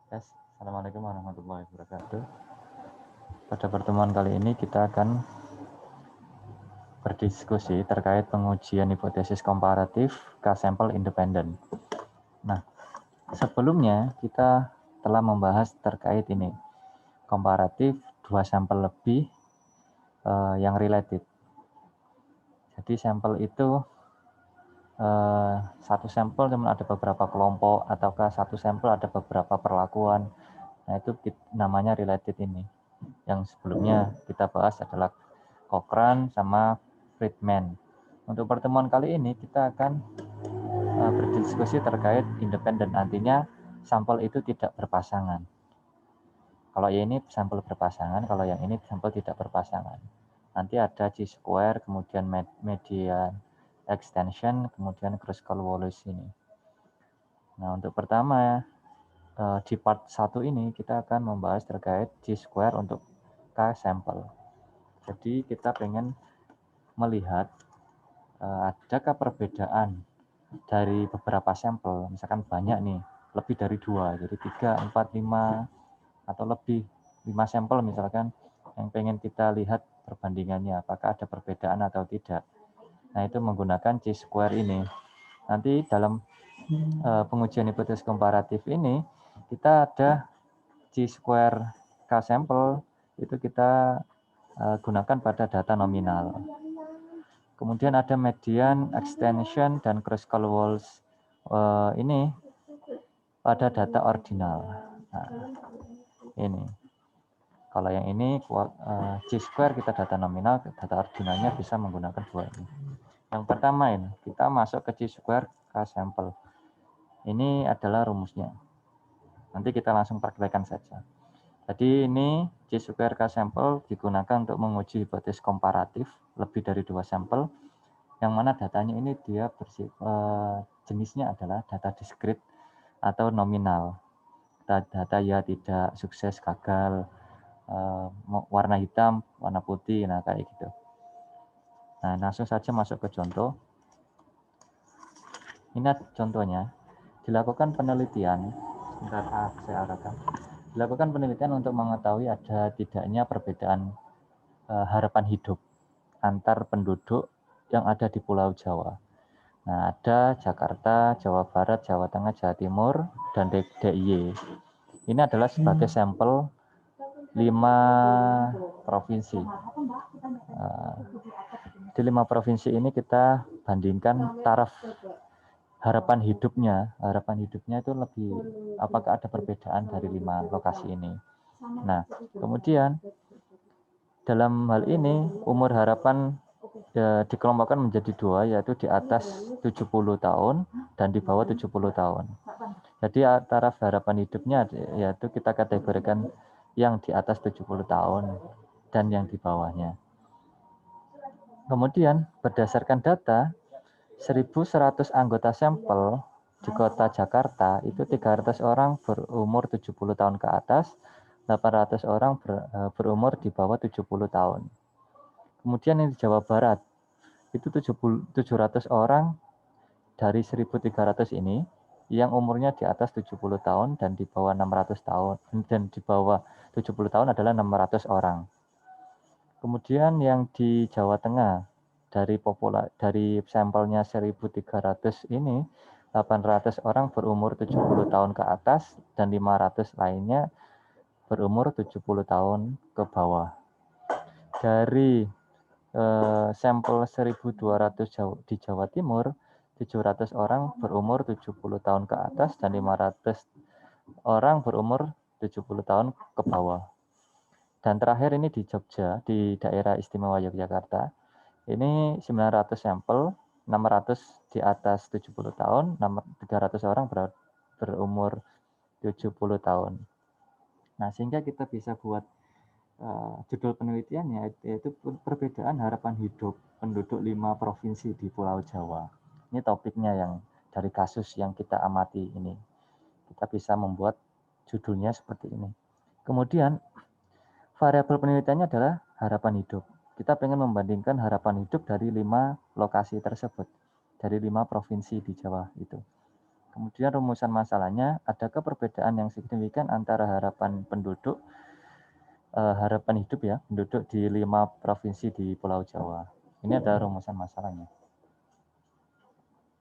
Yes, Assalamualaikum warahmatullahi wabarakatuh. Pada pertemuan kali ini kita akan berdiskusi terkait pengujian hipotesis komparatif K-sampel independen. Nah, sebelumnya kita telah membahas terkait ini, komparatif 2 sampel lebih yang related. Jadi sampel itu satu sampel cuma ada beberapa kelompok, ataukah satu sampel ada beberapa perlakuan. Nah, itu namanya related ini. Yang sebelumnya kita bahas adalah Cochrane sama Friedman. Untuk pertemuan kali ini kita akan berdiskusi terkait independen, artinya sampel itu tidak berpasangan. Kalau yang ini sampel berpasangan, kalau yang ini sampel tidak berpasangan. Nanti ada Chi-square, kemudian median extension, kemudian Kruskal-Wallis ini. Nah, untuk pertama di part 1 ini kita akan membahas terkait Chi-square untuk K-sampel. Jadi kita pengen melihat adakah perbedaan dari beberapa sampel, misalkan banyak nih, lebih dari 2, jadi 3, 4, 5, atau lebih 5 sampel misalkan, yang pengen kita lihat perbandingannya, apakah ada perbedaan atau tidak. Nah, itu menggunakan Chi-square ini. Nanti dalam pengujian hipotesis komparatif ini, kita ada Chi-square K-sampel, itu kita gunakan pada data nominal. Kemudian ada median, extension, dan Kruskal-Wallis ini pada data ordinal. Nah, ini. Kalau yang ini Chi-square kita data nominal, data ordinalnya bisa menggunakan dua ini. Yang pertama ini, kita masuk ke Chi-square K-sampel. Ini adalah rumusnya. Nanti kita langsung praktekkan saja. Jadi ini Chi-square K-sampel digunakan untuk menguji hipotesis komparatif lebih dari 2 sampel, yang mana datanya ini dia jenisnya adalah data diskrit atau nominal. Data ya tidak, sukses, gagal, warna hitam, warna putih, nah kayak gitu. Nah, langsung saja masuk ke contoh. Ini contohnya, dilakukan penelitian, sebentar saya arahkan. Dilakukan penelitian untuk mengetahui ada tidaknya perbedaan harapan hidup antar penduduk yang ada di Pulau Jawa. Nah, ada Jakarta, Jawa Barat, Jawa Tengah, Jawa Timur, dan DIY. Ini adalah sebagai sampel 5 provinsi. Di 5 provinsi ini kita bandingkan taraf harapan hidupnya itu lebih, apakah ada perbedaan dari 5 lokasi ini. Nah, kemudian dalam hal ini umur harapan dikelompokkan menjadi 2, yaitu di atas 70 tahun dan di bawah 70 tahun. Jadi taraf harapan hidupnya yaitu kita kategorikan yang di atas 70 tahun dan yang di bawahnya. Kemudian berdasarkan data 1.100 anggota sampel di kota Jakarta itu 300 orang berumur 70 tahun ke atas, 800 orang berumur di bawah 70 tahun. Kemudian yang di Jawa Barat itu 700 orang dari 1.300 ini yang umurnya di atas 70 tahun dan di bawah 600 tahun, dan di bawah 70 tahun adalah 600 orang. Kemudian yang di Jawa Tengah dari sampelnya 1.300 ini 800 orang berumur 70 tahun ke atas dan 500 lainnya berumur 70 tahun ke bawah. Dari sampel 1.200 di Jawa Timur, 700 orang berumur 70 tahun ke atas dan 500 orang berumur 70 tahun ke bawah. Dan terakhir ini di Jogja, di daerah istimewa Yogyakarta, ini 900 sampel, 600 di atas 70 tahun, 300 orang berumur 70 tahun. Nah, sehingga kita bisa buat judul penelitiannya yaitu perbedaan harapan hidup penduduk 5 provinsi di Pulau Jawa. Ini topiknya yang dari kasus yang kita amati ini. Kita bisa membuat judulnya seperti ini. Kemudian variabel penelitiannya adalah harapan hidup. Kita pengen membandingkan harapan hidup dari 5 lokasi tersebut, dari 5 provinsi di Jawa itu. Kemudian rumusan masalahnya, adakah perbedaan yang signifikan antara harapan penduduk, harapan hidup ya, penduduk di 5 provinsi di Pulau Jawa. Ini adalah rumusan masalahnya.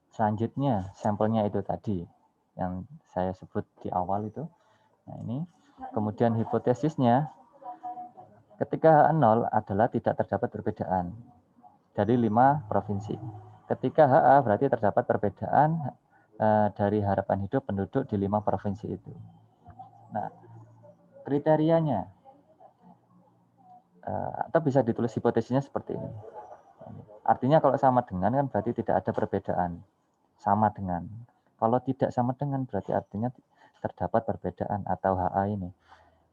Selanjutnya, sampelnya itu tadi, yang saya sebut di awal itu. Nah ini, kemudian hipotesisnya, ketika H0 adalah tidak terdapat perbedaan dari 5 provinsi. Ketika HA berarti terdapat perbedaan dari harapan hidup penduduk di 5 provinsi itu. Nah, kriterianya, atau bisa ditulis hipotesisnya seperti ini. Artinya kalau sama dengan kan berarti tidak ada perbedaan. Sama dengan. Kalau tidak sama dengan berarti artinya terdapat perbedaan atau HA ini.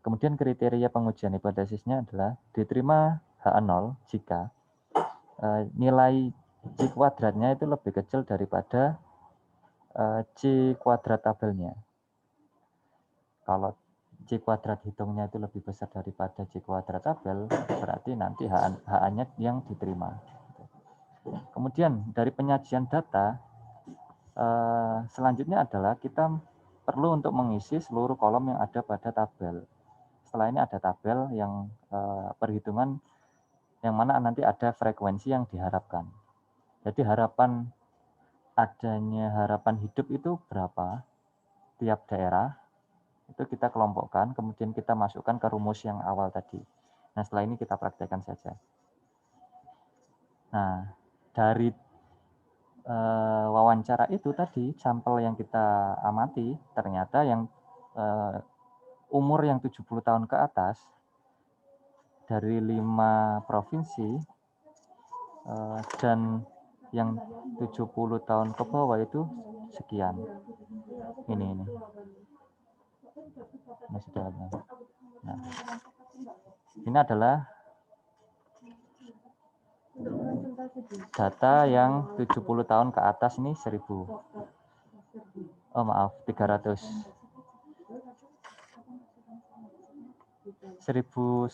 Kemudian kriteria pengujian hipotesisnya adalah diterima H0 jika nilai C kuadratnya itu lebih kecil daripada C kuadrat tabelnya. Kalau C kuadrat hitungnya itu lebih besar daripada C kuadrat tabel, berarti nanti HA-nya yang diterima. Kemudian dari penyajian data, selanjutnya adalah kita perlu untuk mengisi seluruh kolom yang ada pada tabel. Setelah ini ada tabel yang perhitungan yang mana nanti ada frekuensi yang diharapkan. Jadi adanya harapan hidup itu berapa tiap daerah, itu kita kelompokkan, kemudian kita masukkan ke rumus yang awal tadi. Nah setelah ini kita praktekkan saja. Nah dari wawancara itu tadi, sampel yang kita amati, ternyata yang umur yang 70 tahun ke atas, dari 5 provinsi, dan yang 70 tahun ke bawah itu sekian. Ini. Nah, sudah ada. Nah, ini adalah data yang 70 tahun ke atas ini 1000. Oh maaf, 300. 1100,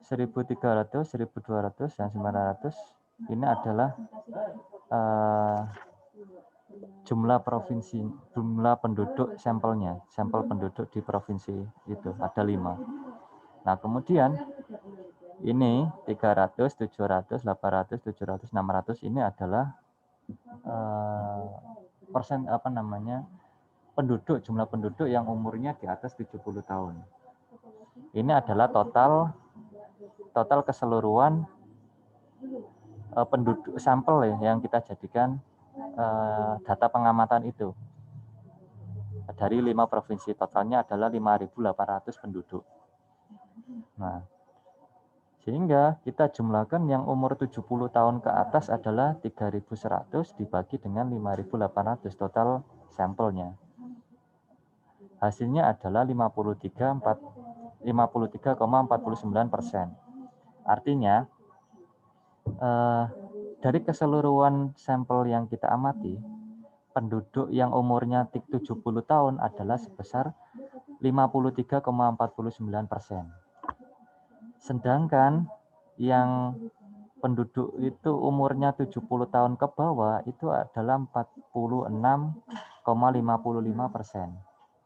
1300, 1200, dan 900 ini adalah jumlah provinsi, jumlah penduduk sampelnya, sampel penduduk di provinsi itu ada 5. Nah kemudian ini 300, 700, 800, 700, 600 ini adalah penduduk, jumlah penduduk yang umurnya di atas 70 tahun. Ini adalah total keseluruhan penduduk sampel ya, yang kita jadikan data pengamatan itu. Dari 5 provinsi, totalnya adalah 5.800 penduduk. Nah, sehingga kita jumlahkan yang umur 70 tahun ke atas adalah 3.100 dibagi dengan 5.800 total sampelnya. Hasilnya adalah 53,49%. Artinya, dari keseluruhan sampel yang kita amati, penduduk yang umurnya 70 tahun adalah sebesar 53,49%. Sedangkan yang penduduk itu umurnya 70 tahun ke bawah itu adalah 46,55%.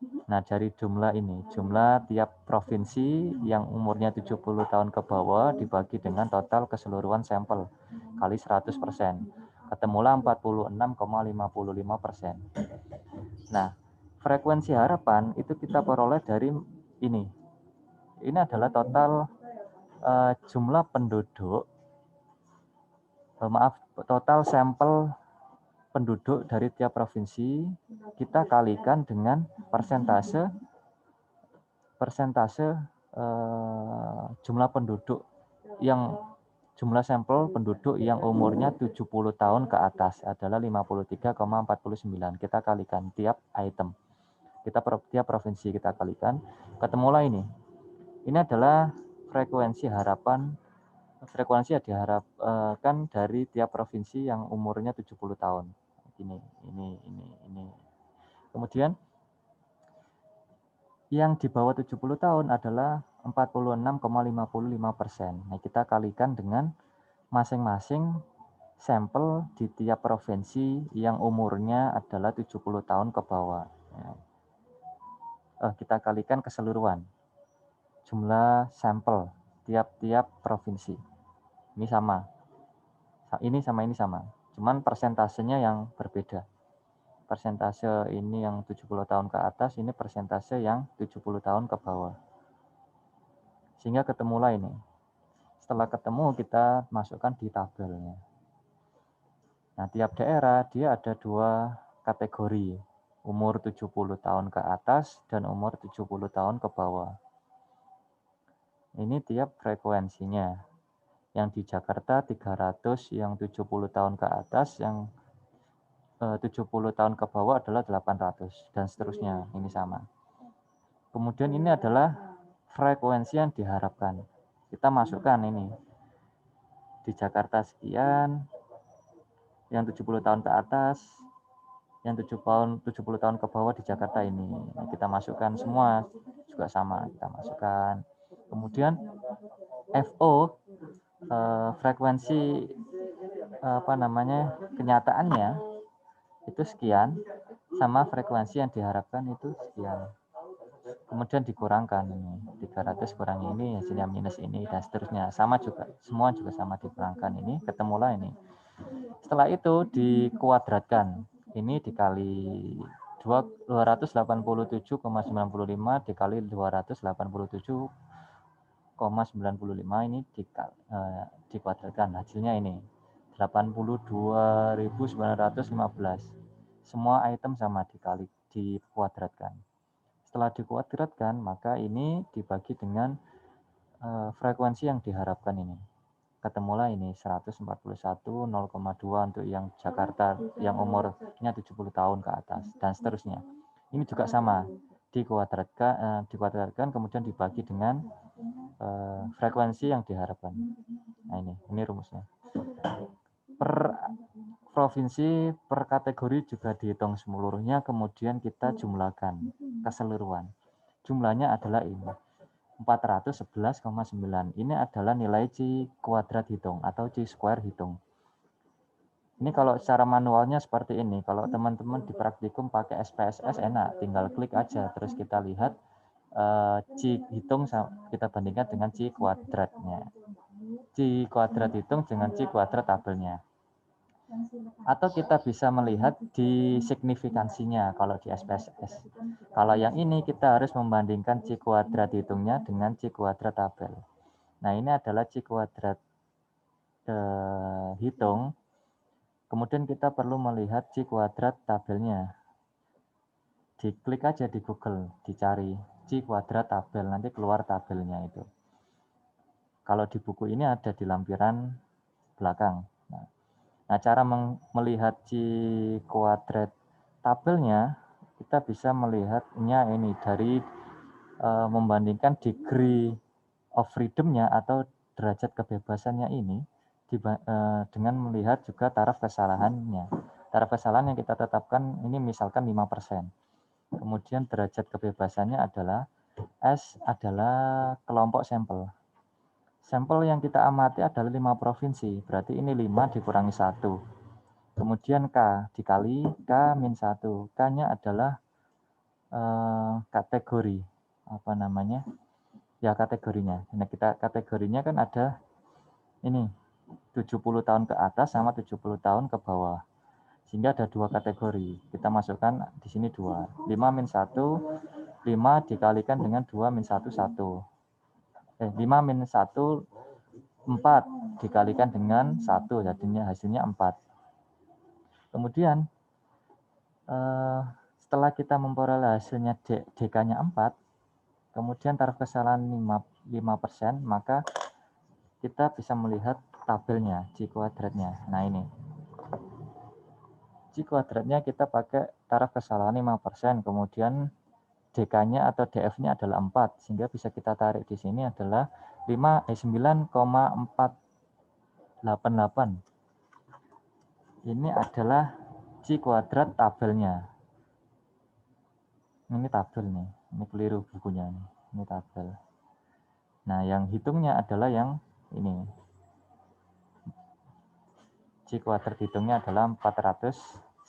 Nah, dari jumlah ini, jumlah tiap provinsi yang umurnya 70 tahun ke bawah dibagi dengan total keseluruhan sampel kali 100%. Ketemulah 46,55%. Nah, frekuensi harapan itu kita peroleh dari ini. Ini adalah total jumlah penduduk, total sampel penduduk dari tiap provinsi kita kalikan dengan persentase jumlah penduduk yang jumlah sampel penduduk yang umurnya 70 tahun ke atas adalah 53,49. Kita kalikan tiap item. Tiap provinsi kita kalikan, ketemulah ini. Ini adalah frekuensi yang diharapkan dari tiap provinsi yang umurnya 70 tahun. Ini. Kemudian yang di bawah 70 tahun adalah 46,55%. Nah, kita kalikan dengan masing-masing sampel di tiap provinsi yang umurnya adalah 70 tahun ke bawah. Kita kalikan keseluruhan jumlah sampel tiap-tiap provinsi. Ini sama. Ini sama ini sama. Cuman persentasenya yang berbeda. Persentase ini yang 70 tahun ke atas, ini persentase yang 70 tahun ke bawah. Sehingga ketemulah ini. Setelah ketemu kita masukkan di tabelnya. Nah, tiap daerah dia ada 2 kategori, umur 70 tahun ke atas dan umur 70 tahun ke bawah. Ini tiap frekuensinya. Yang di Jakarta 300, yang 70 tahun ke atas, yang 70 tahun ke bawah adalah 800, dan seterusnya, ini sama. Kemudian ini adalah frekuensi yang diharapkan. Kita masukkan ini. Di Jakarta sekian, yang 70 tahun ke atas, yang 70 tahun ke bawah di Jakarta ini. Nah, kita masukkan semua juga sama, kita masukkan. Kemudian FO frekuensi kenyataannya itu sekian, sama frekuensi yang diharapkan itu sekian. Kemudian dikurangkan ini 300 kurangi ini hasilnya minus ini dan seterusnya, sama juga, semua juga sama dikurangkan ini, ketemulah ini. Setelah itu dikuadratkan, ini dikali 287,95 dikali 287,95 ini dikuadratkan, hasilnya ini 82.915. Semua item sama dikuadratkan. Setelah dikuadratkan, maka ini dibagi dengan frekuensi yang diharapkan ini. Ketemulah ini 141,0,2 untuk yang Jakarta yang umurnya 70 tahun ke atas dan seterusnya. Ini juga sama, dikuadratkan kemudian dibagi dengan frekuensi yang diharapkan. Nah, ini rumusnya. Per provinsi, per kategori juga dihitung seluruhnya, kemudian kita jumlahkan keseluruhan. Jumlahnya adalah ini. 411,9. Ini adalah nilai C kuadrat hitung atau C square hitung. Ini kalau secara manualnya seperti ini. Kalau teman-teman di praktikum pakai SPSS enak, tinggal klik aja terus kita lihat C hitung kita bandingkan dengan C kuadratnya. C kuadrat hitung dengan C kuadrat tabelnya. Atau kita bisa melihat di signifikansinya kalau di SPSS. Kalau yang ini kita harus membandingkan C kuadrat hitungnya dengan C kuadrat tabel. Nah, ini adalah C kuadrat hitung. Kemudian kita perlu melihat C kuadrat tabelnya. Diklik aja di Google, dicari C kuadrat tabel, nanti keluar tabelnya itu. Kalau di buku ini ada di lampiran belakang. Nah, cara melihat C kuadrat tabelnya, kita bisa melihatnya ini dari membandingkan degree of freedom-nya atau derajat kebebasannya ini dengan melihat juga taraf kesalahannya. Taraf kesalahan yang kita tetapkan ini misalkan 5%. Kemudian derajat kebebasannya adalah S adalah kelompok sampel. Sampel yang kita amati adalah 5 provinsi, berarti ini 5 dikurangi 1. Kemudian K dikali K min 1. K-nya adalah kategori, ya kategorinya. Nah, kategorinya kan ada ini 70 tahun ke atas sama 70 tahun ke bawah. Sehingga ada 2 kategori. Kita masukkan di sini 2. 5 min 1, 5 dikalikan dengan 2 min 1, 1. 5 min 1, 4 dikalikan dengan 1, jadinya hasilnya 4. Kemudian setelah kita memperoleh hasilnya DK-nya 4, kemudian taraf kesalahan 5%, maka kita bisa melihat tabelnya, C kuadratnya. Nah, ini. C kuadratnya kita pakai taraf kesalahan 5%, kemudian DK-nya atau DF-nya adalah 4, sehingga bisa kita tarik di sini adalah 9,488. Ini adalah C kuadrat tabelnya. Ini tabel nih, ini keliru bukunya nih. Ini tabel. Nah, yang hitungnya adalah yang ini. C kuadrat dihitungnya adalah 411.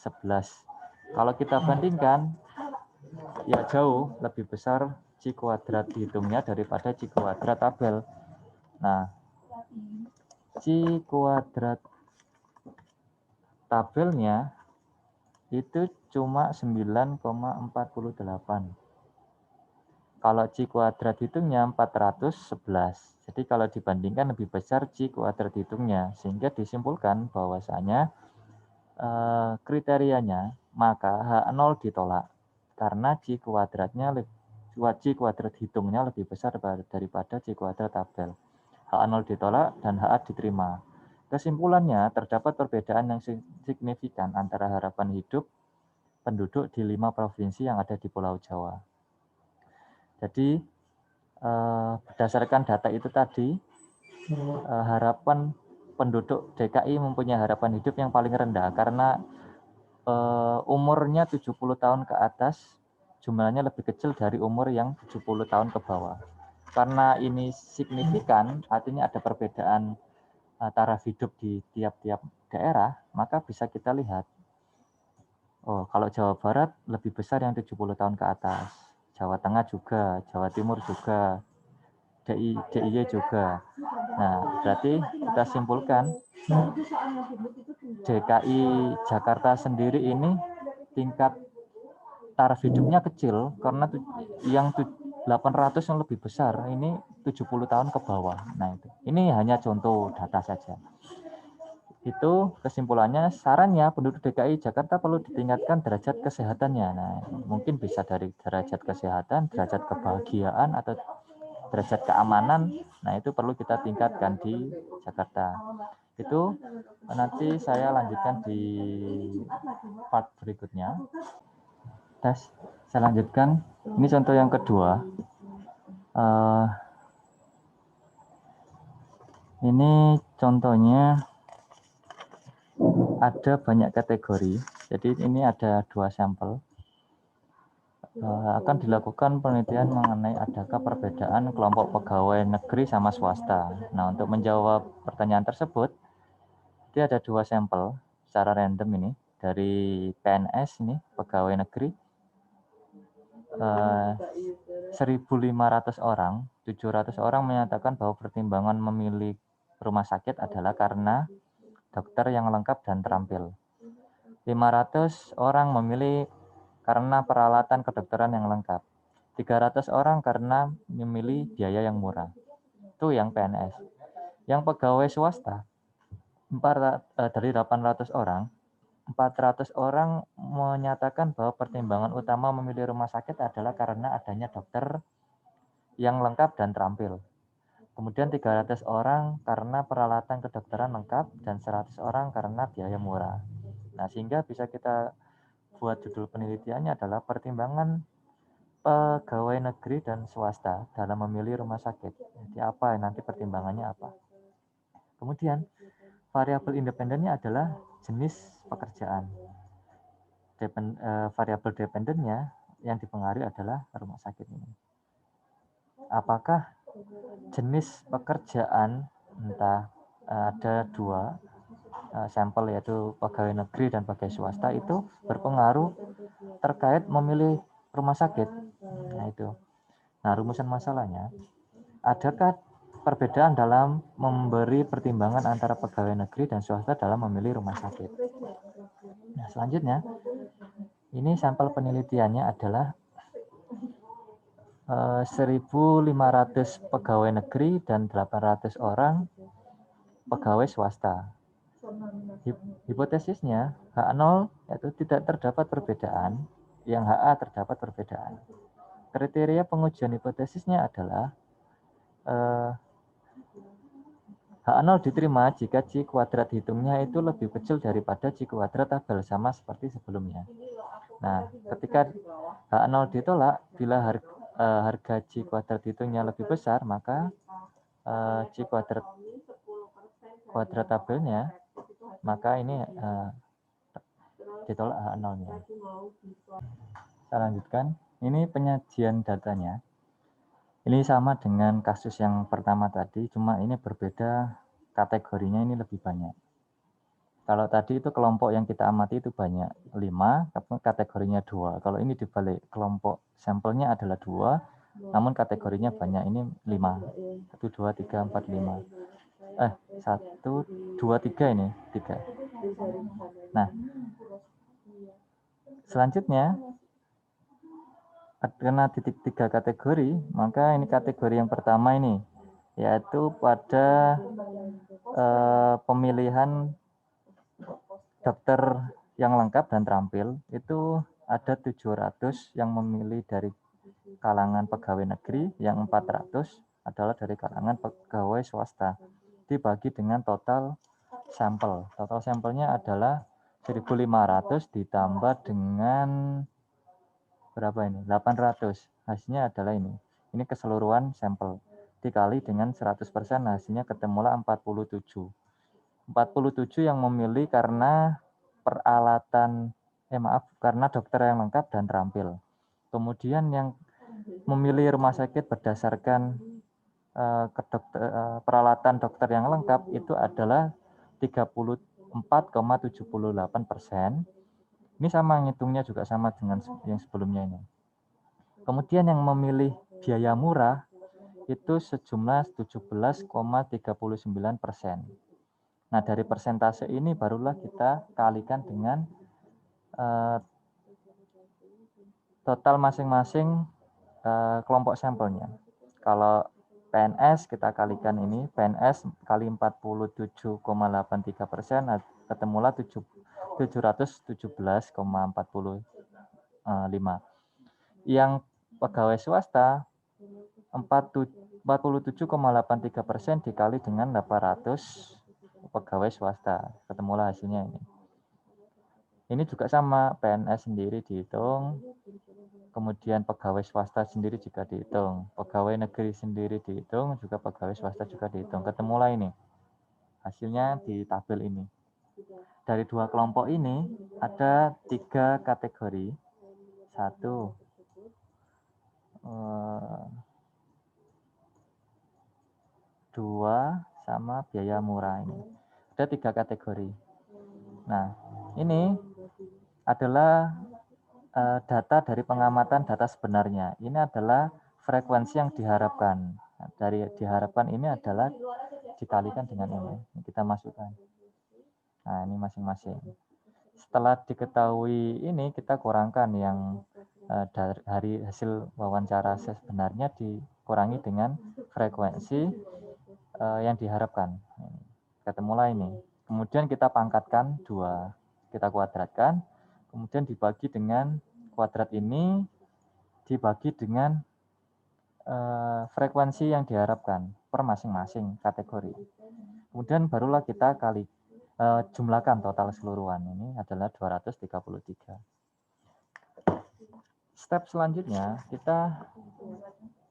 Kalau kita bandingkan, ya jauh lebih besar C kuadrat dihitungnya daripada C kuadrat tabel. Nah, C kuadrat tabelnya itu cuma 9,48. Kalau C kuadrat hitungnya 411. Jadi kalau dibandingkan lebih besar C kuadrat hitungnya, sehingga disimpulkan bahwasanya kriterianya maka H0 ditolak karena C kuadrat hitungnya lebih besar daripada C kuadrat tabel. H0 ditolak dan HA diterima. Kesimpulannya, terdapat perbedaan yang signifikan antara harapan hidup penduduk di 5 provinsi yang ada di Pulau Jawa. Jadi, berdasarkan data itu tadi, harapan penduduk DKI mempunyai harapan hidup yang paling rendah karena umurnya 70 tahun ke atas, jumlahnya lebih kecil dari umur yang 70 tahun ke bawah. Karena ini signifikan, artinya ada perbedaan taraf hidup di tiap-tiap daerah, maka bisa kita lihat, oh kalau Jawa Barat lebih besar yang 70 tahun ke atas, Jawa Tengah juga, Jawa Timur juga, DIY juga. Nah, berarti kita simpulkan DKI Jakarta sendiri ini tingkat taraf hidupnya kecil karena yang 800 yang lebih besar ini 70 tahun ke bawah. Nah, ini hanya contoh data saja. Itu kesimpulannya, sarannya penduduk DKI Jakarta perlu ditingkatkan derajat kesehatannya. Nah, mungkin bisa dari derajat kesehatan, derajat kebahagiaan, atau derajat keamanan. Nah, itu perlu kita tingkatkan di Jakarta. Itu nanti saya lanjutkan di part berikutnya. Tes, saya lanjutkan. Ini contoh yang kedua. Ini contohnya ada banyak kategori. Jadi ini ada 2 sampel. Akan dilakukan penelitian mengenai adakah perbedaan kelompok pegawai negeri sama swasta. Nah, untuk menjawab pertanyaan tersebut, dia ada 2 sampel secara random ini dari PNS ini, pegawai negeri. 1.500 orang, 700 orang menyatakan bahwa pertimbangan memilih rumah sakit adalah karena dokter yang lengkap dan terampil. 500 orang memilih karena peralatan kedokteran yang lengkap. 300 orang karena memilih biaya yang murah. Itu yang PNS. Yang pegawai swasta, dari 800 orang, 400 orang menyatakan bahwa pertimbangan utama memilih rumah sakit adalah karena adanya dokter yang lengkap dan terampil. Kemudian 300 orang karena peralatan kedokteran lengkap dan 100 orang karena biaya murah. Nah, sehingga bisa kita buat judul penelitiannya adalah pertimbangan pegawai negeri dan swasta dalam memilih rumah sakit. Jadi apa nanti pertimbangannya apa? Kemudian variabel independennya adalah jenis pekerjaan. Variabel dependennya yang dipengaruhi adalah rumah sakit ini. Apakah jenis pekerjaan, entah ada 2 sampel yaitu pegawai negeri dan pegawai swasta, itu berpengaruh terkait memilih rumah sakit. Nah, itu. Nah, rumusan masalahnya, adakah perbedaan dalam memberi pertimbangan antara pegawai negeri dan swasta dalam memilih rumah sakit? Nah, selanjutnya, ini sampel penelitiannya adalah 1.500 pegawai negeri dan 800 orang pegawai swasta. Hipotesisnya H0 yaitu tidak terdapat perbedaan, yang HA terdapat perbedaan. Kriteria pengujian hipotesisnya adalah H0 diterima jika C kuadrat hitungnya itu lebih kecil daripada C kuadrat tabel, sama seperti sebelumnya. Nah, ketika H0 ditolak, bila harga C kuadrat hitungnya lebih besar, maka C kuadrat tabelnya, maka ini ditolak H0-nya. Saya lanjutkan. Ini penyajian datanya. Ini sama dengan kasus yang pertama tadi, cuma ini berbeda kategorinya, ini lebih banyak. Kalau tadi itu kelompok yang kita amati itu banyak, 5, tapi kategorinya 2. Kalau ini dibalik, kelompok sampelnya adalah 2, namun kategorinya banyak, ini 5. 1, 2, 3, 4, 5. 1, 2, 3 ini, 3. Nah, selanjutnya, karena titik 3 kategori, maka ini kategori yang pertama ini, yaitu pada pemilihan dokter yang lengkap dan terampil, itu ada 700 yang memilih dari kalangan pegawai negeri, yang 400 adalah dari kalangan pegawai swasta. Dibagi dengan total sampel. Total sampelnya adalah 1.500 ditambah dengan berapa ini? 800. Hasilnya adalah ini. Ini keseluruhan sampel. Dikali dengan 100%, hasilnya ketemulah 47. 47 yang memilih karena peralatan, karena dokter yang lengkap dan terampil. Kemudian yang memilih rumah sakit berdasarkan peralatan dokter yang lengkap itu adalah 34,78%. Ini sama, ngitungnya juga sama dengan yang sebelumnya ini. Kemudian yang memilih biaya murah itu sejumlah 17,39%. Nah, dari persentase ini barulah kita kalikan dengan total masing-masing kelompok sampelnya. Kalau PNS kita kalikan ini, PNS kali 47,83%, ketemulah 717,45. Yang pegawai swasta 47,83% dikali dengan 800 pegawai swasta, ketemulah hasilnya ini. Ini juga sama, PNS sendiri dihitung, kemudian pegawai swasta sendiri juga dihitung, pegawai negeri sendiri dihitung, juga pegawai swasta juga dihitung. Ketemulah ini, hasilnya di tabel ini. Dari dua kelompok ini ada 3 kategori. 1, 2, sama biaya murah ini. Ada 3 kategori. Nah, ini adalah data dari pengamatan data sebenarnya. Ini adalah frekuensi yang diharapkan. Nah, dari diharapkan ini adalah dikalikan dengan ini. Kita masukkan. Nah, ini masing-masing. Setelah diketahui ini, kita kurangkan yang dari hasil wawancara sebenarnya dikurangi dengan frekuensi yang diharapkan. Ketemulah ini. Kemudian kita pangkatkan 2. Kita kuadratkan. Kemudian dibagi dengan kuadrat ini dibagi dengan frekuensi yang diharapkan per masing-masing kategori. Kemudian barulah kita jumlahkan total keseluruhan, ini adalah 233. Step selanjutnya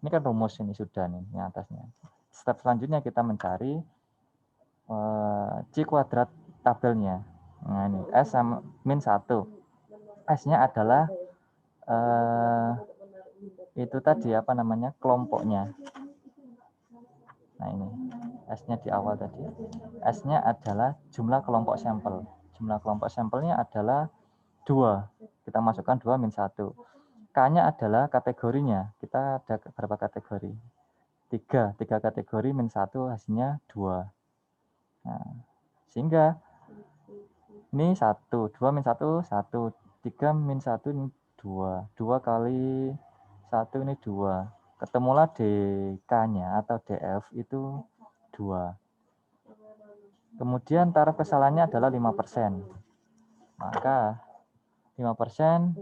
ini kan rumus ini sudah nih yang atasnya. Step selanjutnya kita mencari C kuadrat tabelnya. Nah ini S sama min 1. S-nya adalah itu tadi kelompoknya. Nah ini S-nya di awal tadi. S-nya adalah jumlah kelompok sampel. Jumlah kelompok sampelnya adalah 2. Kita masukkan 2 min 1. K-nya adalah kategorinya. Kita ada berapa kategori? 3 kategori min 1 hasilnya 2. Nah, sehingga ini 1, 2 min 1, 1, 3 min 1 ini 2. 2 kali 1 ini 2. Ketemulah DK-nya atau DF itu 2. Kemudian taraf kesalahannya adalah 5%. Maka 5%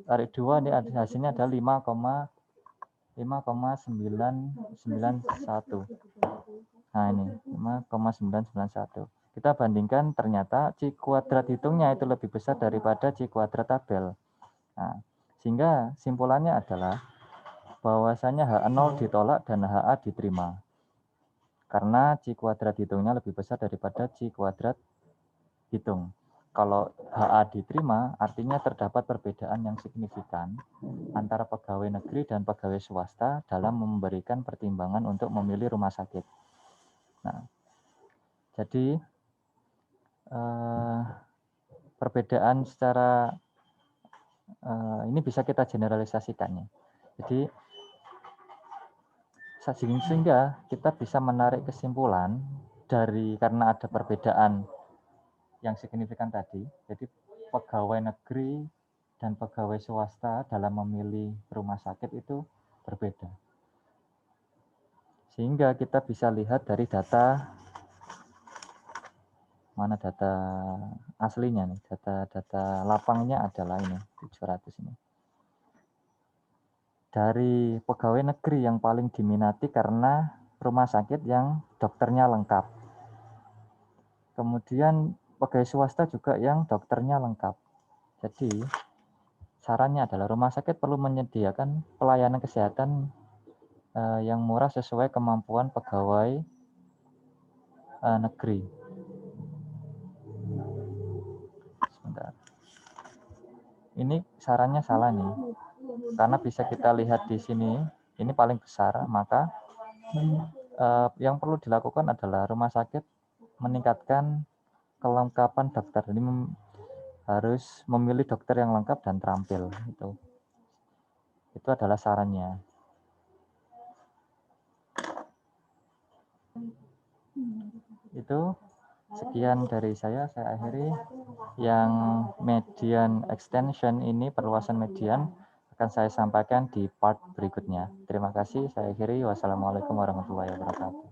dari 2 ini hasilnya adalah 5,991. Nah ini 5,991. Kita bandingkan, ternyata C kuadrat hitungnya itu lebih besar daripada C kuadrat tabel. Nah, sehingga simpulannya adalah bahwasanya HA0 ditolak dan HA diterima. Karena C kuadrat hitungnya lebih besar daripada C kuadrat hitung. Kalau HA diterima, artinya terdapat perbedaan yang signifikan antara pegawai negeri dan pegawai swasta dalam memberikan pertimbangan untuk memilih rumah sakit. Nah, jadi perbedaan secara ini bisa kita generalisasikan ya. Jadi sehingga kita bisa menarik kesimpulan dari karena ada perbedaan yang signifikan tadi. Jadi pegawai negeri dan pegawai swasta dalam memilih rumah sakit itu berbeda. Sehingga kita bisa lihat dari data, mana data aslinya nih, data lapangnya adalah ini 700 ini. Dari pegawai negeri yang paling diminati karena rumah sakit yang dokternya lengkap. Kemudian pegawai swasta juga yang dokternya lengkap. Jadi sarannya adalah rumah sakit perlu menyediakan pelayanan kesehatan yang murah sesuai kemampuan pegawai negeri. Sebentar. Ini sarannya salah nih, karena bisa kita lihat di sini, ini paling besar, maka yang perlu dilakukan adalah rumah sakit meningkatkan kelengkapan dokter. Ini harus memilih dokter yang lengkap dan terampil. Itu adalah sarannya. Itu sekian dari saya akhiri. Yang median extension ini, perluasan median, akan saya sampaikan di part berikutnya. Terima kasih, saya akhiri. Wassalamualaikum warahmatullahi wabarakatuh.